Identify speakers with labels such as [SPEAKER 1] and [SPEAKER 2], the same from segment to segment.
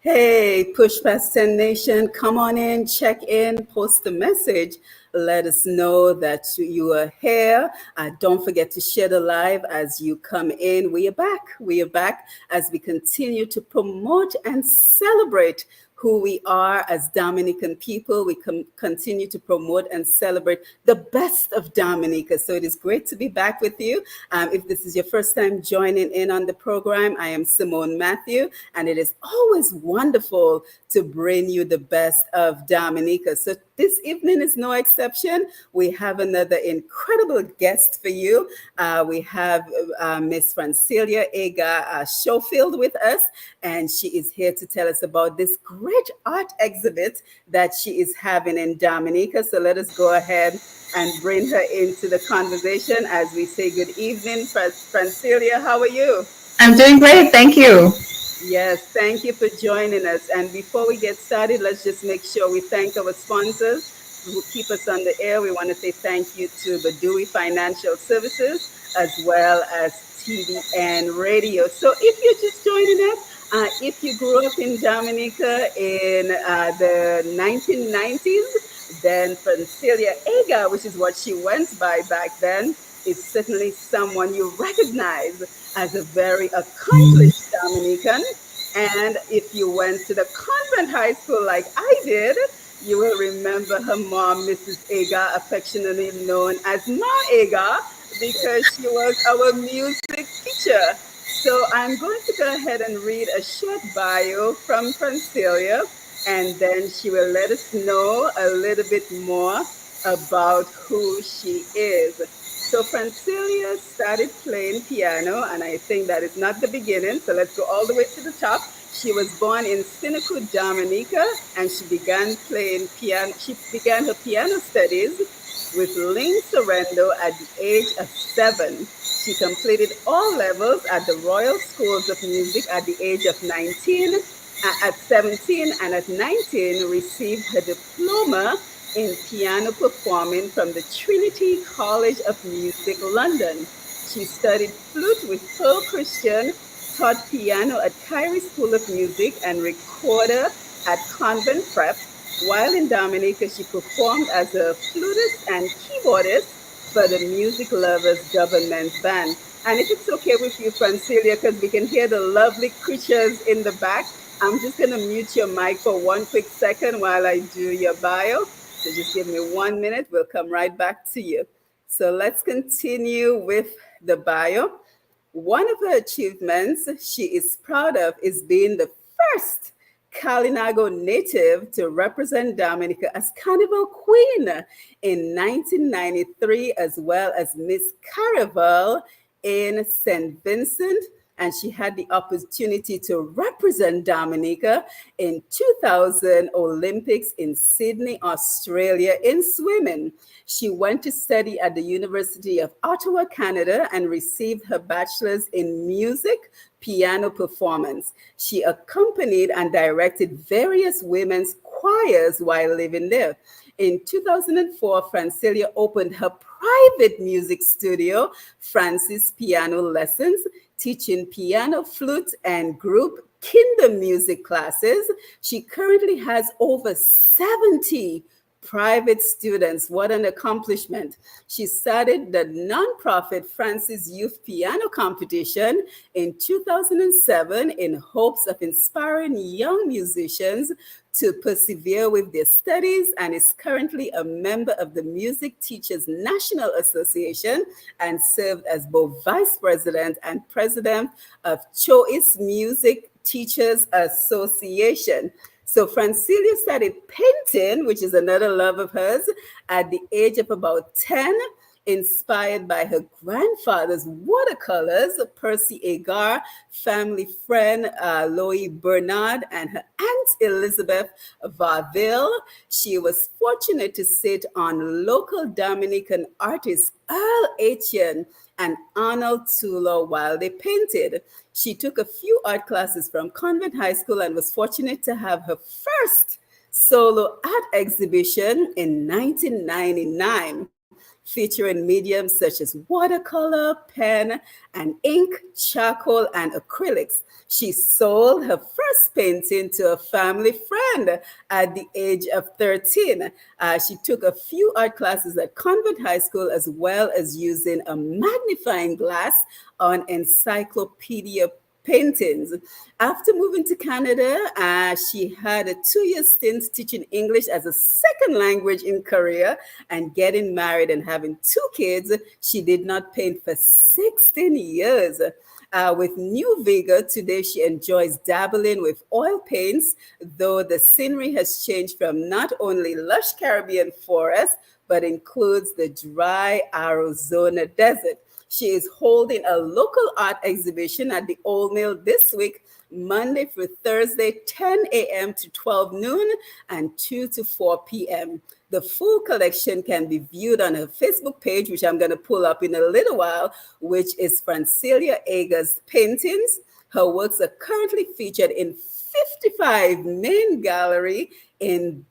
[SPEAKER 1] Hey, Push Past 10 Nation, come on in, check in, post a message. Let us know that you are here. Don't forget to share the live as you come in. We are back. We are back as we continue to promote and celebrate who we are as Dominican people. We continue to promote and celebrate the best of Dominica. So it is great to be back with you. If this is your first time joining in on the program, I am Simone Matthew, and it is always wonderful to bring you the best of Dominica. So this evening is no exception. We have another incredible guest for you. We have Miss Francilia Agar Schofield with us, and she is here to tell us about this great art exhibit that she is having in Dominica. So let us go ahead and bring her into the conversation as we say good evening. Francilia, how are you?
[SPEAKER 2] I'm doing great, thank you.
[SPEAKER 1] Yes, thank you for joining us. And before we get started, let's just make sure we thank our sponsors who keep us on the air. We want to say thank you to Badui Financial Services as well as TVN Radio. So if you're just joining us, if you grew up in Dominica in the 1990s, then Francilia Agar, which is what she went by back then, is certainly someone you recognize as a very accomplished Dominican. And if you went to the convent high school like I did, you will remember her mom, Mrs. Agar, affectionately known as Ma Agar, because she was our music teacher. So I'm going to go ahead and read a short bio from Francilia, and then she will let us know a little bit more about who she is. So Francilia started playing piano, and I think that is not the beginning. So let's go all the way to the top. She was born in Sinico, Dominica, and she began playing piano. She began her piano studies with Ling Sorrento at the age of 7. She completed all levels at the Royal Schools of Music at the age of 19. At 17 and at 19, received her diploma in piano performing from the Trinity College of Music, London. She studied flute with Pearl Christian, taught piano at Kyrie School of Music, and recorder at Convent Prep. While in Dominica, she performed as a flutist and keyboardist for the Music Lovers Government Band. And if it's okay with you, Francilia, because we can hear the lovely creatures in the back, I'm just going to mute your mic for one quick second while I do your bio. So just give me 1 minute. We'll come right back to you. So let's continue with the bio. One of her achievements she is proud of is being the first Kalinago native to represent Dominica as Carnival Queen in 1993, as well as Miss Carnival in St. Vincent, and she had the opportunity to represent Dominica in 2000 Olympics in Sydney, Australia in swimming. She went to study at the University of Ottawa, Canada, and received her bachelor's in music piano performance. She accompanied and directed various women's choirs while living there. In 2004, Francilia opened her private music studio, Francis Piano Lessons, teaching piano, flute, and group kingdom music classes. She currently has over 70 private students. What an accomplishment. She started the nonprofit Francis Youth Piano Competition in 2007 in hopes of inspiring young musicians to persevere with their studies, and is currently a member of the Music Teachers National Association and served as both vice president and president of Choice Music Teachers Association. So Francilia started painting, which is another love of hers, at the age of about 10, inspired by her grandfather's watercolors, Percy Agar, family friend Loie Bernard, and her aunt Elizabeth Varville. She was fortunate to sit on local Dominican artists Earl Etienne and Arnold Tulo while they painted. She took a few art classes from Convent High School and was fortunate to have her first solo art exhibition in 1999, featuring mediums such as watercolor, pen, and ink, charcoal, and acrylics. She sold her first painting to a family friend at the age of 13. She took a few art classes at Convent High School, as well as using a magnifying glass on encyclopedia paintings. After moving to Canada, she had a 2-year stint teaching English as a second language in Korea, and getting married and having 2 kids. She did not paint for 16 years. With new vigor, today she enjoys dabbling with oil paints, though the scenery has changed from not only lush Caribbean forests, but includes the dry Arizona desert. She is holding a local art exhibition at the Old Mill this week, Monday through Thursday, 10 a.m. to 12 noon and 2 to 4 p.m. The full collection can be viewed on her Facebook page, which I'm going to pull up in a little while, which is Francilia Agar's paintings. Her works are currently featured in 55 main gallery in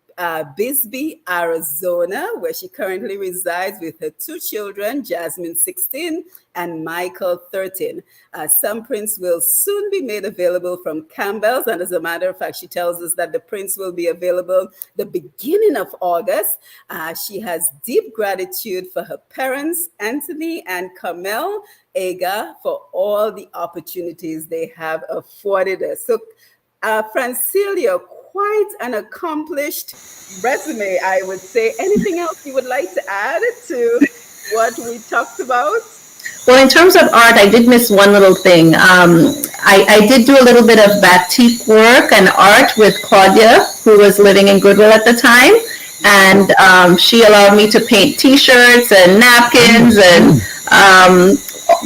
[SPEAKER 1] Bisbee, Arizona, where she currently resides with her 2 children, Jasmine, 16, and Michael, 13. Some prints will soon be made available from Campbell's, and as a matter of fact, she tells us that the prints will be available the beginning of August. She has deep gratitude for her parents, Anthony and Carmel Agar, for all the opportunities they have afforded her. So, Francilia, quite an accomplished resume, I would say. Anything else you would like to add to what we talked about?
[SPEAKER 2] Well, in terms of art, I did miss one little thing. I did do a little bit of batik work and art with Claudia, who was living in Goodwill at the time. And she allowed me to paint T-shirts and napkins and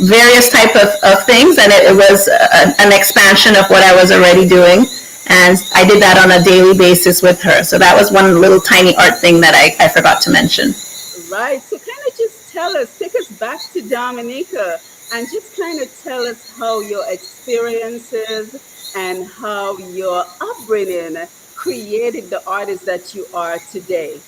[SPEAKER 2] various type of things. And it was an expansion of what I was already doing. And I did that on a daily basis with her. So that was one little tiny art thing that I forgot to mention.
[SPEAKER 1] Right. So kind of just tell us, take us back to Dominica and just kind of tell us how your experiences and how your upbringing created the artist that you are today.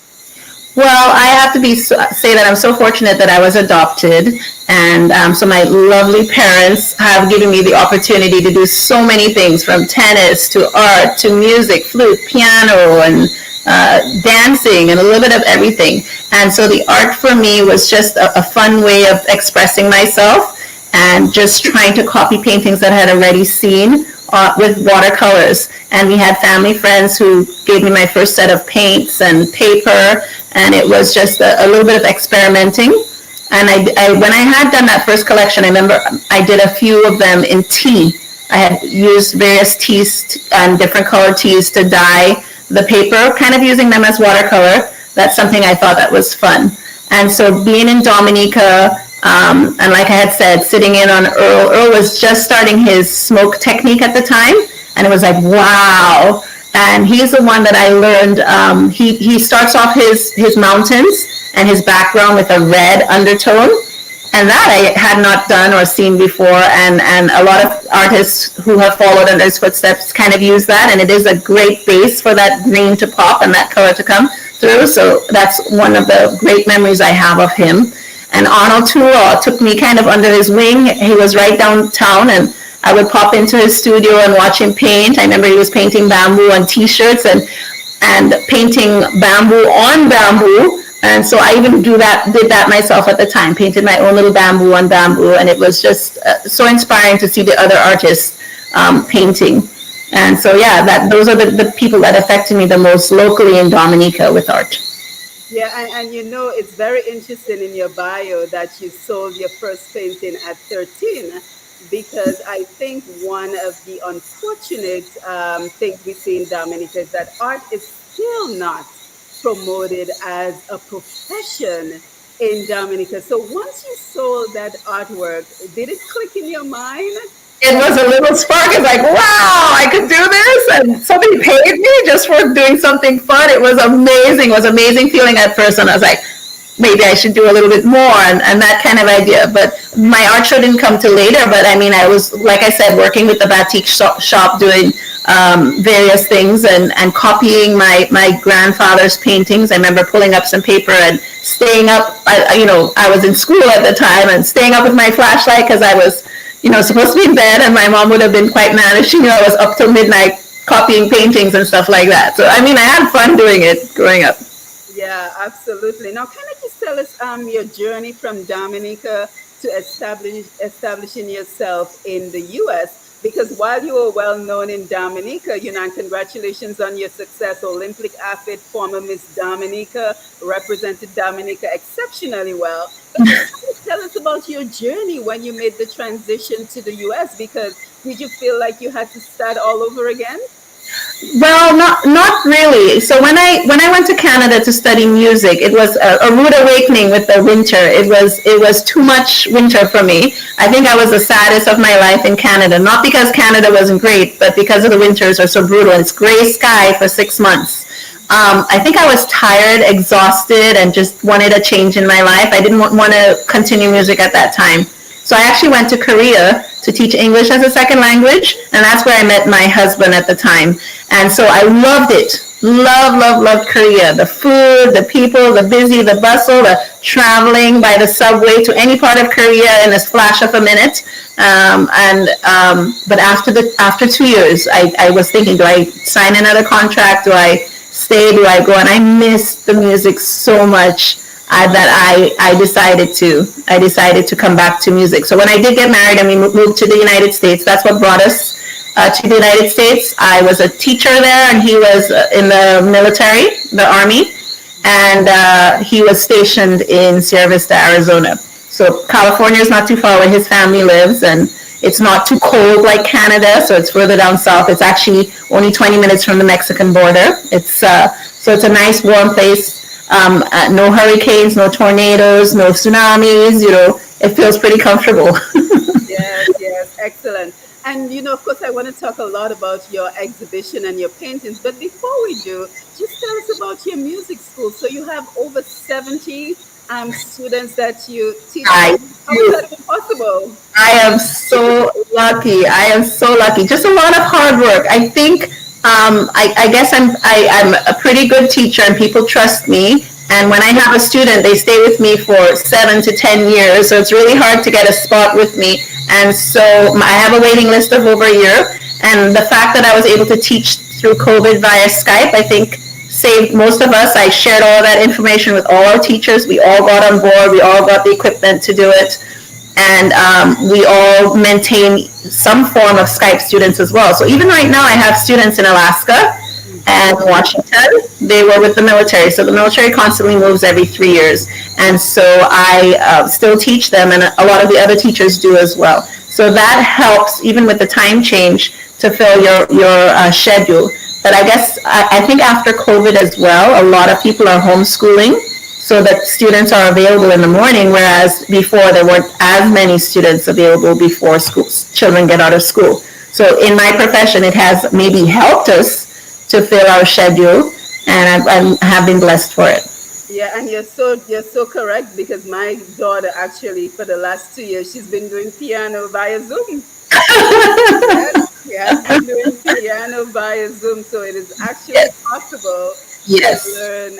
[SPEAKER 2] Well, I have to say that I'm so fortunate that I was adopted, and so my lovely parents have given me the opportunity to do so many things, from tennis to art to music, flute, piano, and dancing, and a little bit of everything. And so the art for me was just a fun way of expressing myself, and just trying to copy paintings that I had already seen with watercolors. And we had family friends who gave me my first set of paints and paper, and it was just a little bit of experimenting. And when I had done that first collection, I remember I did a few of them in tea. I had used various teas and different colored teas to dye the paper, kind of using them as watercolor. That's something I thought that was fun. And so being in Dominica, And like I had said, sitting in on Earl. Earl was just starting his smoke technique at the time, and it was like, wow. And he's the one that I learned. He starts off his mountains and his background with a red undertone, and that I had not done or seen before. And a lot of artists who have followed in his footsteps kind of use that, and it is a great base for that green to pop and that color to come through. So that's one of the great memories I have of him. And Arnold too took me kind of under his wing. He was right downtown, and I would pop into his studio and watch him paint. I remember he was painting bamboo on T-shirts and painting bamboo on bamboo. And so I even did that myself at the time, painted my own little bamboo on bamboo, and it was just so inspiring to see the other artists painting. And so yeah, those are the people that affected me the most locally in Dominica with art.
[SPEAKER 1] Yeah, and you know, it's very interesting in your bio that you sold your first painting at 13, because I think one of the unfortunate things we see in Dominica is that art is still not promoted as a profession in Dominica. So once you sold that artwork, did it click in your mind?
[SPEAKER 2] It was a little spark. It's like, wow, I could do this, and somebody paid me just for doing something fun. It was amazing. It was an amazing feeling at first, and I was like, maybe I should do a little bit more, and that kind of idea. But my art show didn't come till later. But I mean, I was, like I said, working with the batik shop doing various things and copying my grandfather's paintings. I remember pulling up some paper and staying up. I was in school at the time and staying up with my flashlight because I was supposed to be in bed, and my mom would have been quite mad if she knew I was up till midnight copying paintings and stuff like that. So, I mean, I had fun doing it growing up.
[SPEAKER 1] Yeah, absolutely. Now, can you just tell us your journey from Dominica to establishing yourself in the U.S.? Because while you were well known in Dominica, and congratulations on your success, Olympic athlete, former Miss Dominica, represented Dominica exceptionally well. But just tell us about your journey when you made the transition to the U.S. Because did you feel like you had to start all over again?
[SPEAKER 2] Well, not really. So when I went to Canada to study music, it was a rude awakening with the winter. It was too much winter for me. I think I was the saddest of my life in Canada. Not because Canada wasn't great, but because of the winters are so brutal. It's gray sky for 6 months. I think I was tired, exhausted, and just wanted a change in my life. I didn't want to continue music at that time. So I actually went to Korea to teach English as a second language, and that's where I met my husband at the time. And so I loved it. Loved Korea. The food, the people, the busy, the bustle, the traveling by the subway to any part of Korea in a flash of a minute. But after 2 years, I was thinking, do I sign another contract? Do I stay? Do I go? And I missed the music so much. That I decided to come back to music. So when I did get married and we moved to the United States, that's what brought us to the United States. I was a teacher there, and he was in the military, the Army, and he was stationed in Sierra Vista, Arizona. So California is not too far where his family lives, and it's not too cold like Canada, so it's further down south. It's actually only 20 minutes from the Mexican border. So it's a nice warm place. No hurricanes, no tornadoes, no tsunamis. It feels pretty comfortable.
[SPEAKER 1] Yes, excellent. And of course, I want to talk a lot about your exhibition and your paintings. But before we do, just tell us about your music school. So you have over 70 students that you teach. How
[SPEAKER 2] I
[SPEAKER 1] is that even possible?
[SPEAKER 2] I am so lucky. I am so lucky. Just a lot of hard work. I think I guess I'm a pretty good teacher, and people trust me. And when I have a student, they stay with me for 7 to 10 years. So it's really hard to get a spot with me. And so I have a waiting list of over a year. And the fact that I was able to teach through COVID via Skype, I think saved most of us. I shared all that information with all our teachers. We all got on board. We all got the equipment to do it. And we all maintain some form of Skype students as well. So even right now, I have students in Alaska and Washington. They were with the military. So the military constantly moves every 3 years. And so I still teach them, and a lot of the other teachers do as well. So that helps, even with the time change, to fill your schedule. But I guess I think after COVID as well, a lot of people are homeschooling. so that students are available in the morning, whereas before there weren't as many students available before children get out of school. So in my profession, it has maybe helped us to fill our schedule, and I have been blessed for it.
[SPEAKER 1] Yeah, and you're so correct because my daughter actually for the last 2 years she's been doing piano via Zoom. Yes, she has been doing piano via Zoom, so it is actually
[SPEAKER 2] Yes.
[SPEAKER 1] possible to
[SPEAKER 2] Yes.
[SPEAKER 1] learn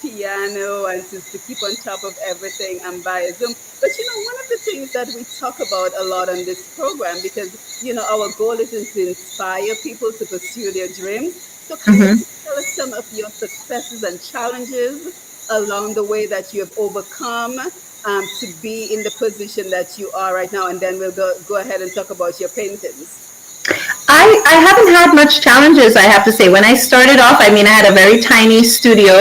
[SPEAKER 1] piano and to keep on top of everything and via Zoom. But one of the things that we talk about a lot on this program, because our goal is to inspire people to pursue their dreams. So kind of
[SPEAKER 2] Hmm.
[SPEAKER 1] just tell us some of your successes and challenges along the way that you have overcome to be in the position that you are right now, and then we'll go ahead and talk about your paintings.
[SPEAKER 2] I haven't had much challenges, I have to say. When I started off, I mean, I had a very tiny studio.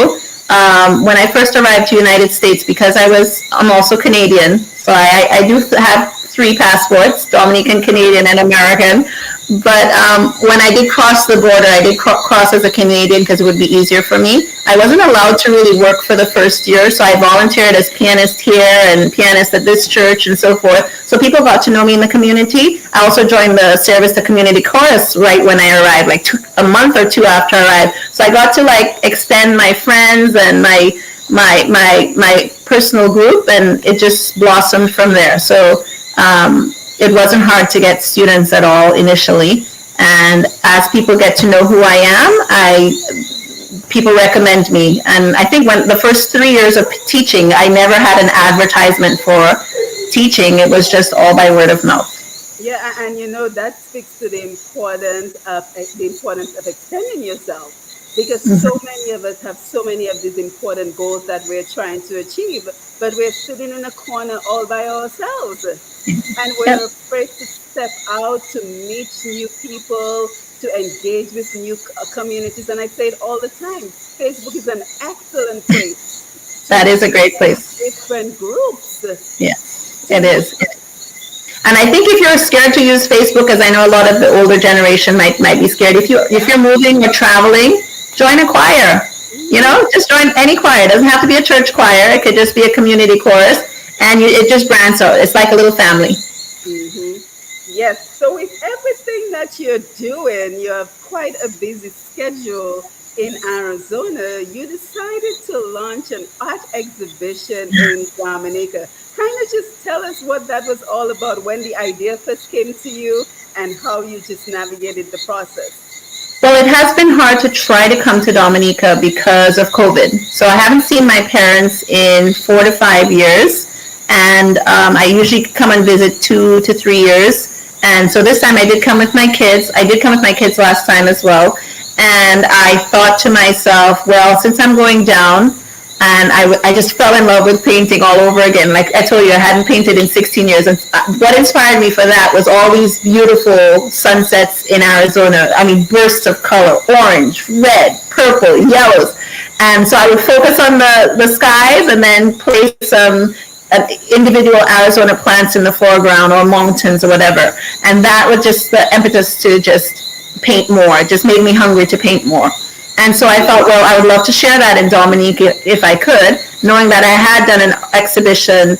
[SPEAKER 2] When I first arrived to United States, because I'm also Canadian, so I do have three passports, Dominican, Canadian, and American. But when I did cross the border, I did cross as a Canadian because it would be easier for me. I wasn't allowed to really work for the first year, so I volunteered as pianist here and pianist at this church and so forth. So people got to know me in the community. I also joined the service to community chorus right when I arrived, like a month or two after I arrived. So I got to like extend my friends and my personal group, and it just blossomed from there. So it wasn't hard to get students at all initially. And as people get to know who I am, people recommend me. And I think when the first 3 years of teaching, I never had an advertisement for teaching. It was just all by word of mouth.
[SPEAKER 1] Yeah, and that speaks to the importance of extending yourself, because so many of us have so many of these important goals that we're trying to achieve, but we're sitting in a corner all by ourselves, and
[SPEAKER 2] Yep.
[SPEAKER 1] we're afraid to step out to meet new people, to engage with new communities. And I say it all the time: Facebook is an excellent place to
[SPEAKER 2] That is a great
[SPEAKER 1] find
[SPEAKER 2] place.
[SPEAKER 1] different groups.
[SPEAKER 2] Yes,
[SPEAKER 1] So
[SPEAKER 2] it
[SPEAKER 1] yeah.
[SPEAKER 2] is. And I think if you're scared to use Facebook, because I know a lot of the older generation might be scared. If you're moving or traveling, join a choir.
[SPEAKER 1] Mhm.
[SPEAKER 2] Just join any choir. It doesn't have to be a church choir. It could just be a community chorus, and it just brands out. It's like a little family.
[SPEAKER 1] hmm Yes. So with everything that you're doing, you have quite a busy schedule in Arizona. You decided to launch an art exhibition in Dominica. Kind of just tell us what that was all about, when the idea first came to you, and how you just navigated the process.
[SPEAKER 2] Well, it has been hard to try to come to Dominica because of COVID. So I haven't seen my parents in 4 to 5 years, and I usually come and visit 2 to 3 years. And so this time I did come with my kids. I did come with my kids last time as well. And I thought to myself, well, since I'm going down, and I just fell in love with painting all over again. Like I told you, I hadn't painted in 16 years. And what inspired me for that was all these beautiful sunsets in Arizona. I mean, bursts of color, orange, red, purple, yellows. And so I would focus on the skies and then place some individual Arizona plants in the foreground or mountains or whatever. And that was just the impetus to just paint more. It just made me hungry to paint more. And so I thought, well, I would love to share that in Dominique if I could, knowing that I had done an exhibition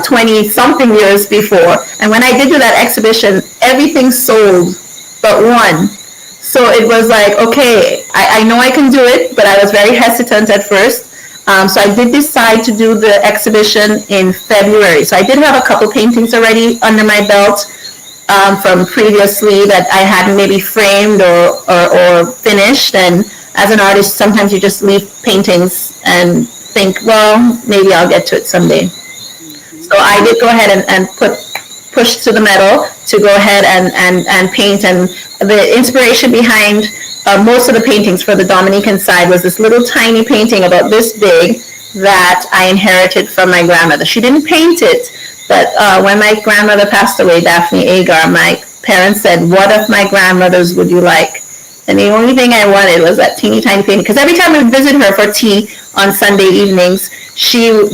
[SPEAKER 2] 20 something years before. And when I did do that exhibition, everything sold but one. So it was like, okay, I know I can do it, but I was very hesitant at first. So I did decide to do the exhibition in February. So I did have a couple paintings already under my belt from previously that I hadn't maybe framed or finished. And as an artist, sometimes you just leave paintings and think, well, maybe I'll get to it someday.
[SPEAKER 1] hmm
[SPEAKER 2] So I did go ahead and push to the metal to go ahead and paint. And the inspiration behind most of the paintings for the Dominican side was this little tiny painting about this big that I inherited from my grandmother. She didn't paint it, but when my grandmother passed away, Daphne Agar, my parents said, what of my grandmother's would you like? And the only thing I wanted was that teeny tiny painting. Because every time I would visit her for tea on Sunday evenings,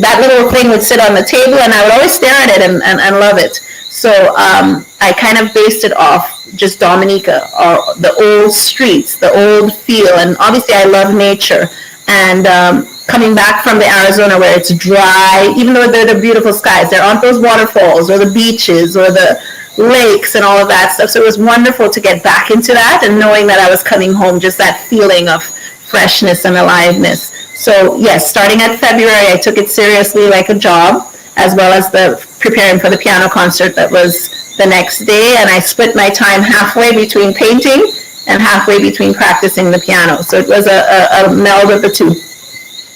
[SPEAKER 2] that little thing would sit on the table, and I would always stare at it and love it. So I kind of based it off just Dominica, or the old streets, the old feel, and obviously I love nature. And coming back from the Arizona where it's dry, even though they're the beautiful skies, there aren't those waterfalls or the beaches or the lakes and all of that stuff. So it was wonderful to get back into that and knowing that I was coming home, just that feeling of freshness and aliveness. So yes, starting at February, I took it seriously like a job, as well as the preparing for the piano concert that was the next day. And I split my time halfway between painting and halfway between practicing the piano. So it was a meld of the two.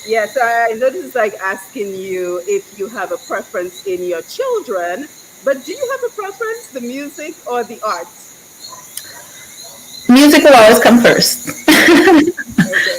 [SPEAKER 1] Yes, I know this is like asking you if you have a preference in your children, but do you have a preference, the music or the arts?
[SPEAKER 2] Music will always come first.
[SPEAKER 1] Okay.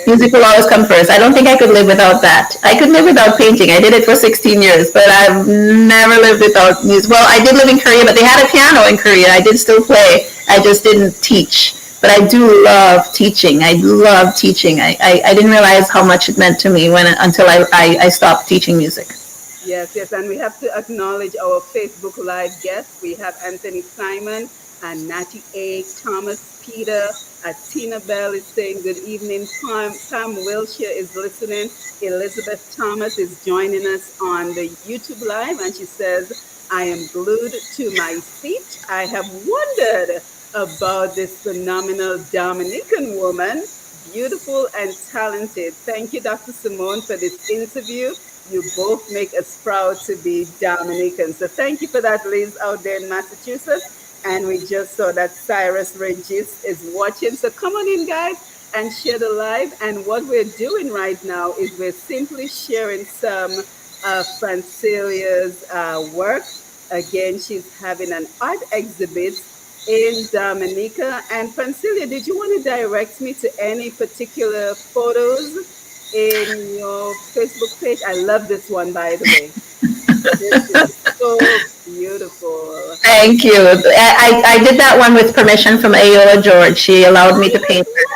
[SPEAKER 2] Music will always come first. I don't think I could live without that. I could live without painting. I did it for 16 years, but I've never lived without music. Well, I did live in Korea, but they had a piano in Korea. I did still play. I just didn't teach. But I do love teaching. I love teaching. I didn't realize how much it meant to me until I stopped teaching music.
[SPEAKER 1] Yes, yes, and we have to acknowledge our Facebook Live guests. We have Anthony Simon and Natty A, Thomas Peter, Tina Bell is saying good evening. Pam Wilshire is listening. Elizabeth Thomas is joining us on the YouTube Live, and she says, I am glued to my seat. I have wondered about this phenomenal Dominican woman, beautiful and talented. Thank you, Dr. Simone, for this interview. You both make us proud to be Dominicans. So thank you for that, Liz, out there in Massachusetts. And we just saw that Cyrus Regis is watching. So come on in, guys, and share the live. And what we're doing right now is we're simply sharing some of Francilia's work. Again, she's having an art exhibit in Dominica. And Francilia, did you want to direct me to any particular photos in your Facebook page? I love this one, by the way. This is so beautiful.
[SPEAKER 2] Thank you. I did that one with permission from Ayola George. She allowed me
[SPEAKER 1] I
[SPEAKER 2] to
[SPEAKER 1] was
[SPEAKER 2] paint
[SPEAKER 1] wondering.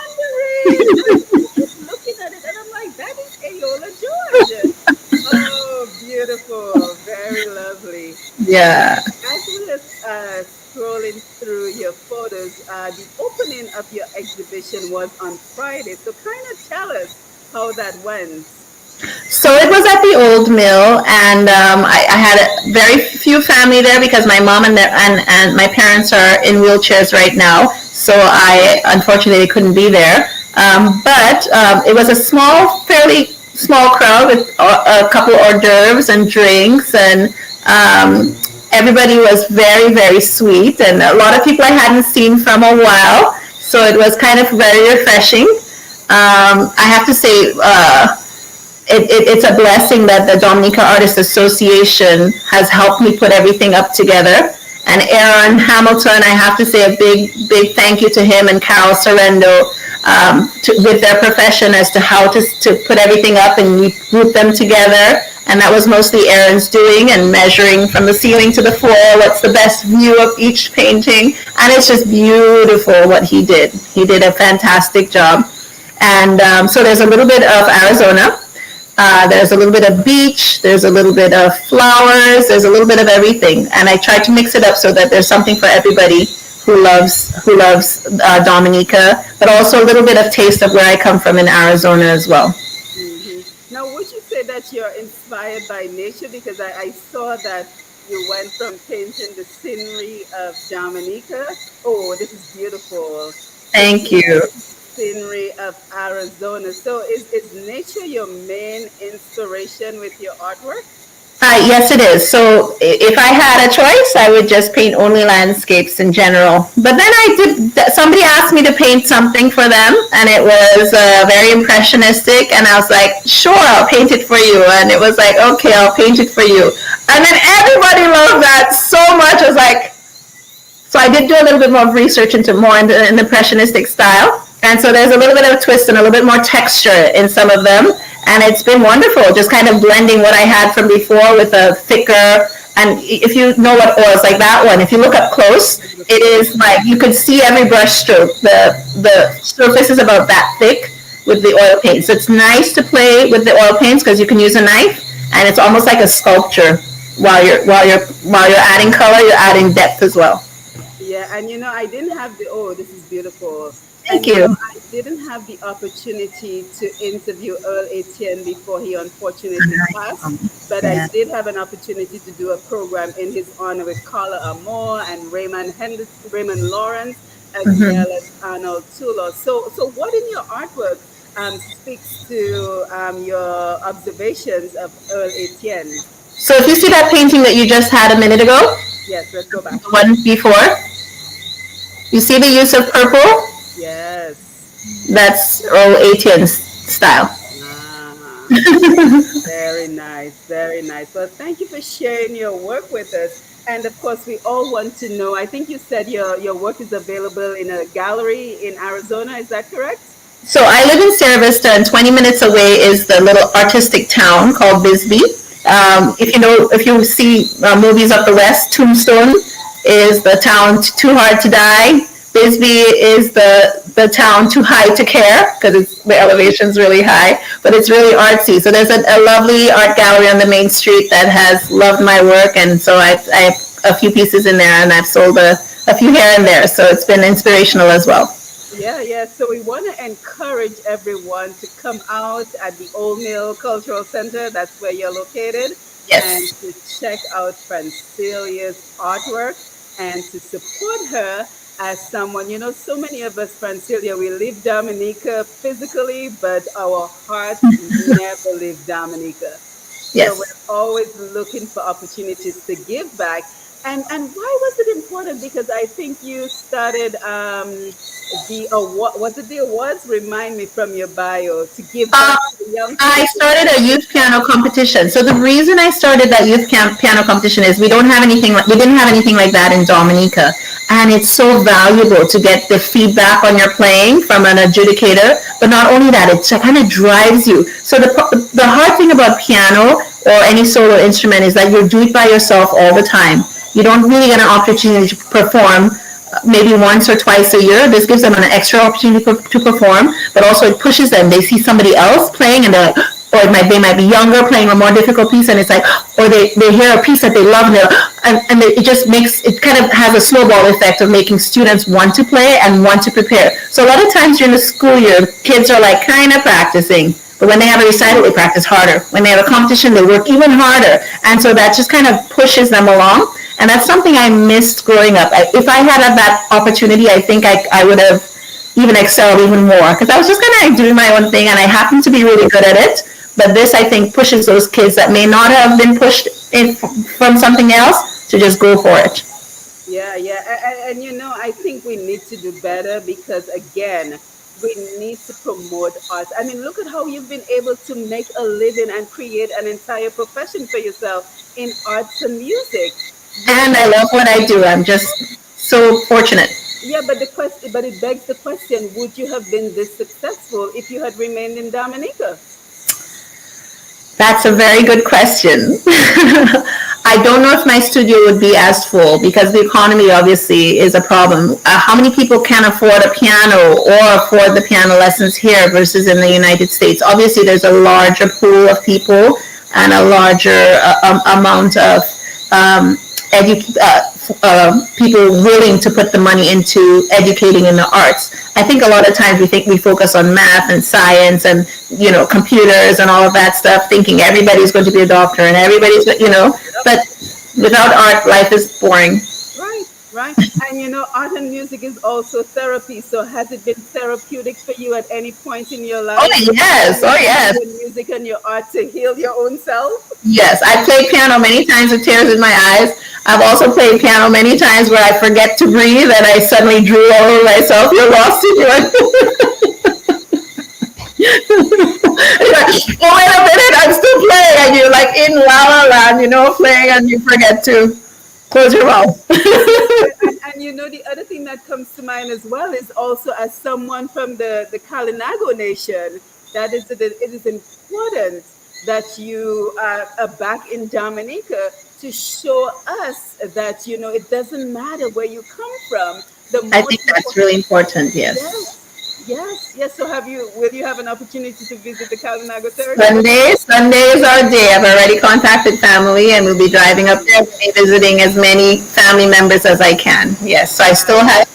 [SPEAKER 1] I was just looking at it and I'm like, that is Ayola George. Oh, beautiful. Very lovely. And
[SPEAKER 2] Yeah.
[SPEAKER 1] as we are scrolling through your photos, the opening of your exhibition was on Friday. So kind of tell us how that went.
[SPEAKER 2] So it was at the old mill, and I had a very few family there because my mom and my parents are in wheelchairs right now. So I unfortunately couldn't be there. But it was a fairly small crowd with a couple hors d'oeuvres and drinks, and everybody was very, very sweet, and a lot of people I hadn't seen from a while. So it was kind of very refreshing. I have to say, it's a blessing that the Dominica Artists Association has helped me put everything up together. And Aaron Hamilton, I have to say a big, big thank you to him and Carol Sorrento with their profession as to how to put everything up and we group them together. And that was mostly Aaron's doing and measuring from the ceiling to the floor, what's the best view of each painting. And it's just beautiful what he did. He did a fantastic job. And so there's a little bit of Arizona. There's a little bit of beach, there's a little bit of flowers, there's a little bit of everything. And I tried to mix it up so that there's something for everybody who loves Dominica, but also a little bit of taste of where I come from in Arizona as well.
[SPEAKER 1] Now, would you say that you're inspired by nature? Because I saw that you went from painting the scenery of Dominica. Oh, this is beautiful. To
[SPEAKER 2] Thank you.
[SPEAKER 1] scenery of Arizona. So is nature your main inspiration with your artwork?
[SPEAKER 2] Yes, it is. So if I had a choice, I would just paint only landscapes in general. But then somebody asked me to paint something for them, and it was very impressionistic. And I was like, sure, I'll paint it for you. And it was like, okay, I'll paint it for you. And then everybody loved that so much. I was like, so I did do a little bit more research into more in the impressionistic style. And so there's a little bit of a twist and a little bit more texture in some of them. And it's been wonderful, just kind of blending what I had from before with a thicker, and if you know what oils, like that one, if you look up close, it is like, you could see every brush stroke. The surface is about that thick with the oil paint. So it's nice to play with the oil paints because you can use a knife, and it's almost like a sculpture. While you're adding color, you're adding depth as well.
[SPEAKER 1] Yeah, and I didn't have the, oh, this is beautiful.
[SPEAKER 2] Thank
[SPEAKER 1] And
[SPEAKER 2] you.
[SPEAKER 1] I didn't have the opportunity to interview Earl Etienne before he unfortunately passed, but I
[SPEAKER 2] Yeah.
[SPEAKER 1] did have an opportunity to do a program in his honor with Carla Amore and Raymond Lawrence, as well as Arnold Tulo. So what in your artwork speaks to your observations of Earl Etienne?
[SPEAKER 2] So if you see that painting that you just had a minute ago,
[SPEAKER 1] Yes, let's go back.
[SPEAKER 2] the one before, you see the use of purple?
[SPEAKER 1] Yes.
[SPEAKER 2] That's Earl Etienne's style.
[SPEAKER 1] Ah. Very nice, very nice. Well, thank you for sharing your work with us. And of course, we all want to know. I think you said your work is available in a gallery in Arizona. Is that correct?
[SPEAKER 2] So I live in Sierra Vista, and 20 minutes away is the little artistic town called Bisbee. If you see movies of the West, Tombstone is the town too hard to die. Bisbee is the town too high to care because the elevation's really high, but it's really artsy. So there's a lovely art gallery on the main street that has loved my work, and so I have a few pieces in there, and I've sold a few here and there. So it's been inspirational as well.
[SPEAKER 1] Yeah, yeah. So we want to encourage everyone to come out at the Old Mill Cultural Center. That's where you're located, and
[SPEAKER 2] Yes.
[SPEAKER 1] to check out Francilia's artwork and to support her as someone. So many of us, Francilia, we leave Dominica physically, but our hearts never leave Dominica. So we're
[SPEAKER 2] Yes.
[SPEAKER 1] always looking for opportunities to give back. And why was it important? Because I think you started the award. Was it the awards? Remind me from your bio to give
[SPEAKER 2] Uh,
[SPEAKER 1] back to the young
[SPEAKER 2] I
[SPEAKER 1] people.
[SPEAKER 2] started a youth piano competition. So the reason I started that piano competition is we didn't have anything like that in Dominica, and it's so valuable to get the feedback on your playing from an adjudicator. But not only that, it kind of drives you. So the hard thing about piano or any solo instrument is that you do it by yourself all the time. You don't really get an opportunity to perform maybe once or twice a year. This gives them an extra opportunity to perform, but also it pushes them. They see somebody else playing and they're like, or they might be younger playing a more difficult piece, and it's like, or they hear a piece that they love, and it just it kind of has a snowball effect of making students want to play and want to prepare. So a lot of times during the school year, kids are like kind of practicing, but when they have a recital, they practice harder. When they have a competition, they work even harder. And so that just kind of pushes them along. And that's something I missed growing up. If I had that opportunity, I think I would have even excelled even more. Because I was just kind of like doing my own thing, and I happened to be really good at it. But this, I think, pushes those kids that may not have been pushed in from something else to just go for it.
[SPEAKER 1] Yeah, yeah. And I think we need to do better because, again, we need to promote arts. I mean, look at how you've been able to make a living and create an entire profession for yourself in arts and music.
[SPEAKER 2] And
[SPEAKER 1] But
[SPEAKER 2] I love what I do. I'm just so fortunate.
[SPEAKER 1] yeah, but it begs the question, would you have been this successful if you had remained in Dominica?
[SPEAKER 2] That's a very good question. I don't know if my studio would be as full because the economy obviously is a problem. How many people can afford a piano or afford the piano lessons here versus in the United States? Obviously, there's a larger pool of people and a larger amount of um, people willing to put the money into educating in the arts. I think a lot of times we think we focus on math and science and computers and all of that stuff, thinking everybody's going to be a doctor and
[SPEAKER 1] Yep.
[SPEAKER 2] but without art, life is boring.
[SPEAKER 1] Right, right. And art and music is also therapy. So has it been therapeutic for you at any point in your
[SPEAKER 2] Oh
[SPEAKER 1] life to
[SPEAKER 2] yes, oh
[SPEAKER 1] use
[SPEAKER 2] yes,
[SPEAKER 1] your music and your art to heal your own self?
[SPEAKER 2] yes. I played piano many times with tears in my eyes. I've also played piano many times where I forget to breathe and I suddenly drool all over myself. You're lost in your you're like, oh wait a minute, I'm still playing, and you're like in la la land, playing, and you forget to close your mouth.
[SPEAKER 1] Yeah, yeah. And the other thing that comes to mind as well is also as someone from the Kalinago Nation, it is important that you are back in Dominica to show us that it doesn't matter where you come from. The
[SPEAKER 2] I think
[SPEAKER 1] most
[SPEAKER 2] that's
[SPEAKER 1] important.
[SPEAKER 2] really important. Yes.
[SPEAKER 1] Yes, yes, yes. So will you have an opportunity to visit the Kalinago territory?
[SPEAKER 2] Sunday is our day. I've already contacted family, and we'll be driving up there. We'll be visiting as many family members as I can. Yes, so I still have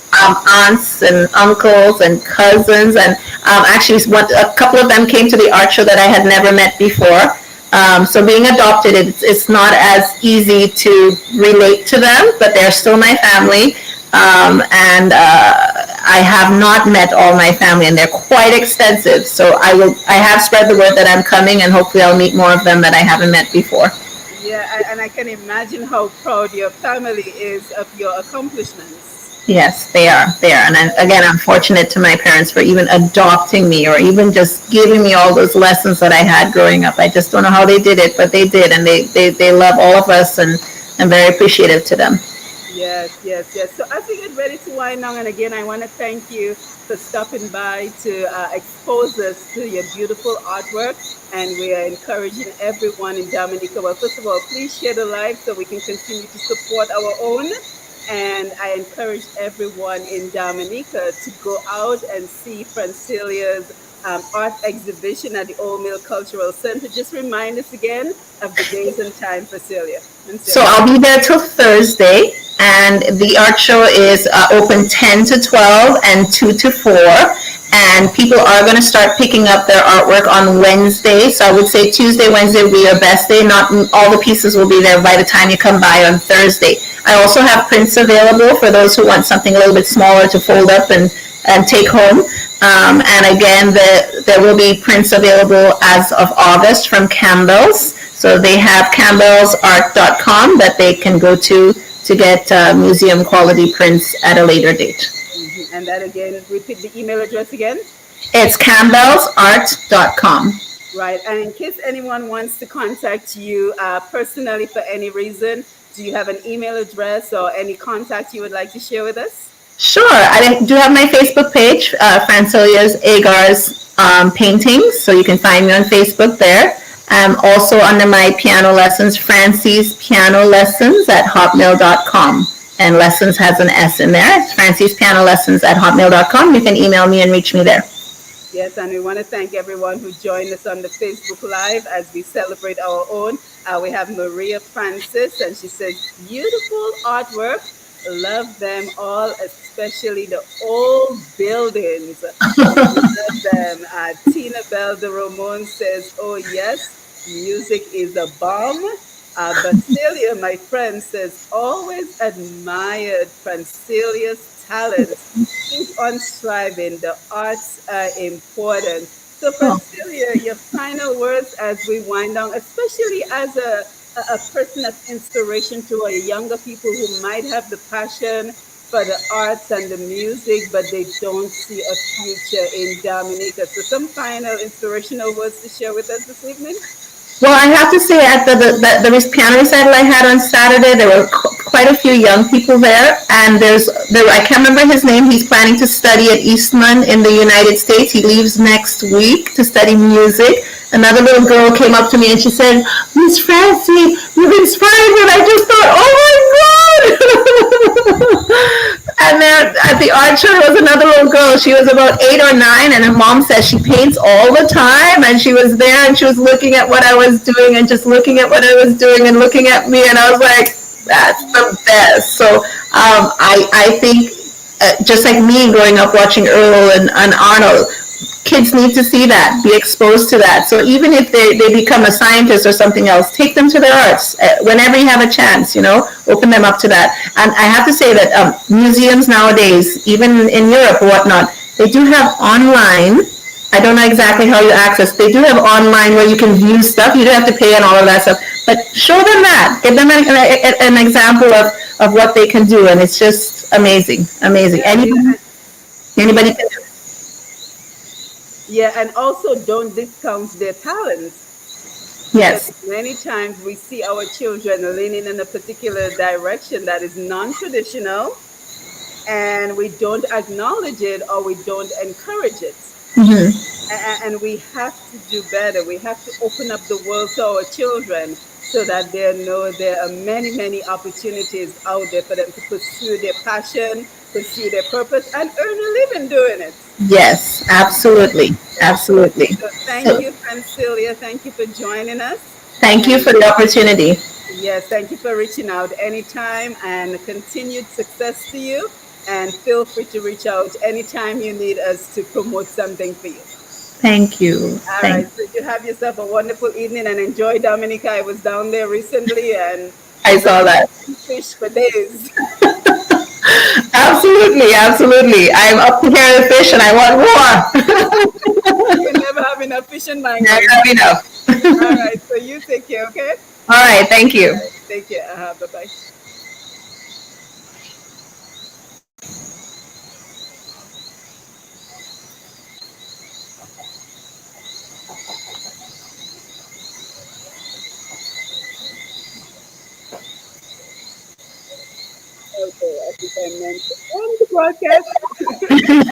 [SPEAKER 2] aunts and uncles and cousins, and actually a couple of them came to the art show that I had never met before. So being adopted, it's not as easy to relate to them, but they're still my family. And I have not met all my family, and they're quite extensive. So I have spread the word that I'm coming, and hopefully I'll meet more of them that I haven't met before.
[SPEAKER 1] Yeah, and I can imagine how proud your family is of your accomplishments.
[SPEAKER 2] Yes, they are. They are. And again, I'm fortunate to my parents for even adopting me or even just giving me all those lessons that I had growing up. I just don't know how they did it, but they did. And they love all of us, and I'm very appreciative to them.
[SPEAKER 1] Yes, yes, yes. So as we get ready to wind down, and again, I want to thank you for stopping by to expose us to your beautiful artwork. And we are encouraging everyone in Dominica. Well, first of all, please share the live so we can continue to support our own. And I encourage everyone in Dominica to go out and see Francilia's art exhibition at the Old Mill Cultural Center. Just remind us again of the days and time,
[SPEAKER 2] So
[SPEAKER 1] Francilia.
[SPEAKER 2] I'll be there till Thursday, and the art show is open 10 to 12 and 2 to 4. And people are going to start picking up their artwork on Wednesday. So I would say Tuesday, Wednesday will be your best day. Not all the pieces will be there by the time you come by on Thursday. I also have prints available for those who want something a little bit smaller to fold up and take home. And again, there will be prints available as of August from Campbell's. So they have campbellsart.com that they can go to get museum quality prints at a later date.
[SPEAKER 1] And that again, repeat the email address again.
[SPEAKER 2] It's campbellsart.com.
[SPEAKER 1] Right. And in case anyone wants to contact you personally for any reason, do you have an email address or any contact you would like to share with us?
[SPEAKER 2] Sure. I do have my Facebook page, Francilia Agar's paintings, so you can find me on Facebook there. Also under my piano lessons, Francie's Piano Lessons at hotmail.com. And lessons has an S in there. It's Francie's Piano Lessons at hotmail.com. You can email me and reach me there.
[SPEAKER 1] Yes, and we want to thank everyone who joined us on the Facebook Live as we celebrate our own. We have Maria Francis, and she says, beautiful artwork. Love them all, especially the old buildings. Love them. Tina Bell de Ramon says, oh, yes, music is a bomb. Basilia, my friend, says, always admired Francilia's talent. Keep on striving. The arts are important. So, Francilia, your final words as we wind down, especially as a person of inspiration to our younger people who might have the passion for the arts and the music, but they don't see a future in Dominica. So, some final inspirational words to share with us this evening?
[SPEAKER 2] Well, I have to say at the piano recital I had on Saturday, there were quite a few young people there, and I can't remember his name. He's planning to study at Eastman in the United States. He leaves next week to study music. Another little girl came up to me and she said, Miss Francie, you've inspired me. And I just thought, oh my God. And then at the art show, there was another little girl. She was about 8 or 9, and her mom says she paints all the time. And she was there, and she was looking at what I was doing, and just looking at what I was doing, and looking at me. And I was like, that's the best. So I think just like me growing up watching Earl and Arnold, kids need to see that, be exposed to that. So even if they become a scientist or something else, take them to their arts whenever you have a chance, open them up to that. And I have to say that museums nowadays, even in Europe or whatnot, they do have online. I don't know exactly how you access. They do have online where you can view stuff. You don't have to pay and all of that stuff. But show them that. Give them an example of what they can do. And it's just amazing. Amazing. Anybody can do it.
[SPEAKER 1] Yeah, and also don't discount their talents.
[SPEAKER 2] Yes.
[SPEAKER 1] Because many times we see our children leaning in a particular direction that is non-traditional, and we don't acknowledge it or we don't encourage it.
[SPEAKER 2] Mm-hmm.
[SPEAKER 1] And we have to do better. We have to open up the world to our children so that they know there are many, many opportunities out there for them to pursue their passion, pursue their purpose, and earn a living doing it.
[SPEAKER 2] Yes, absolutely. Absolutely.
[SPEAKER 1] So thank you, Francilia. Thank you for joining us.
[SPEAKER 2] Thank you for the opportunity.
[SPEAKER 1] Yes, thank you for reaching out anytime, and continued success to you. And feel free to reach out anytime you need us to promote something for you.
[SPEAKER 2] Thank you.
[SPEAKER 1] All right.
[SPEAKER 2] Thank.
[SPEAKER 1] So you have yourself a wonderful evening and enjoy Dominica. I was down there recently and
[SPEAKER 2] I
[SPEAKER 1] we
[SPEAKER 2] saw that.
[SPEAKER 1] eat fish for days.
[SPEAKER 2] Absolutely, absolutely. I'm up to here with fish and I want more.
[SPEAKER 1] You can never have enough fish and
[SPEAKER 2] Never
[SPEAKER 1] mangoes.
[SPEAKER 2] have
[SPEAKER 1] All
[SPEAKER 2] enough.
[SPEAKER 1] right. So you take care, okay?
[SPEAKER 2] All right, thank
[SPEAKER 1] All
[SPEAKER 2] you.
[SPEAKER 1] right. Take care. Bye bye. Okay. I think I meant to end the broadcast.